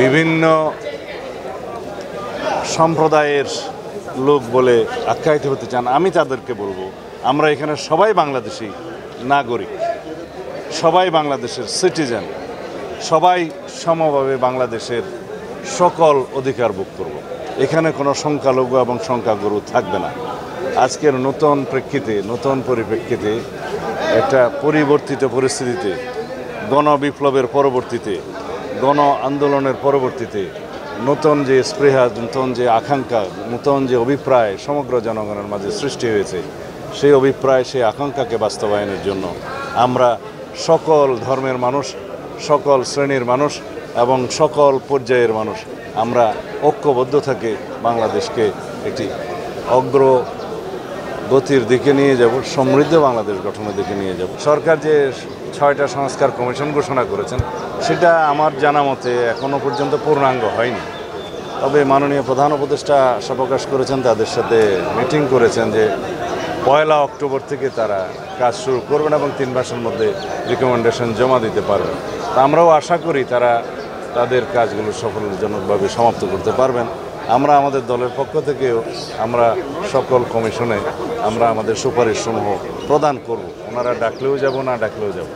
বিভিন্ন সম্প্রদায়ের লোক বলে আখ্যায়িত হতে চান, আমি তাদেরকে বলবো আমরা এখানে সবাই বাংলাদেশি নাগরিক, সবাই বাংলাদেশের সিটিজেন, সবাই সমভাবে বাংলাদেশের সকল অধিকার ভোগ করব। এখানে কোনো সংখ্যালঘু এবং সংখ্যাগুরু থাকবে না। আজকের নতুন প্রেক্ষিতে, নতুন পরিপ্রেক্ষিতে, একটা পরিবর্তিত পরিস্থিতিতে, গণবিপ্লবের পরবর্তীতে, গণ আন্দোলনের পরবর্তীতে নতুন যে স্পৃহা, নতুন যে আকাঙ্ক্ষা, নতুন যে অভিপ্রায় সমগ্র জনগণের মাঝে সৃষ্টি হয়েছে, সেই অভিপ্রায়, সেই আকাঙ্ক্ষাকে বাস্তবায়নের জন্য আমরা সকল ধর্মের মানুষ, সকল শ্রেণীর মানুষ এবং সকল পর্যায়ের মানুষ আমরা ঐক্যবদ্ধ থেকে বাংলাদেশকে একটি অগ্রগতির দিকে নিয়ে যাব, সমৃদ্ধ বাংলাদেশ গঠনের দিকে নিয়ে যাব। সরকার যে 6টা সংস্কার কমিশন ঘোষণা করেছেন সেটা আমার জানা মতে এখনও পর্যন্ত পূর্ণাঙ্গ হয়নি। তবে মাননীয় প্রধান উপদেষ্টা আশা প্রকাশ করেছেন, তাদের সাথে মিটিং করেছেন যে 1 অক্টোবর থেকে তারা কাজ শুরু করবেন এবং 3 মাসের মধ্যে রিকমেন্ডেশন জমা দিতে পারবেন। তা আমরাও আশা করি তারা তাদের কাজগুলো সফলজনকভাবে সমাপ্ত করতে পারবেন। আমরা আমাদের দলের পক্ষ থেকেও আমরা সকল কমিশনে আমরা আমাদের সুপারিশসমূহ প্রদান করব। ওনারা ডাকলেও যাব, না ডাকলেও যাব।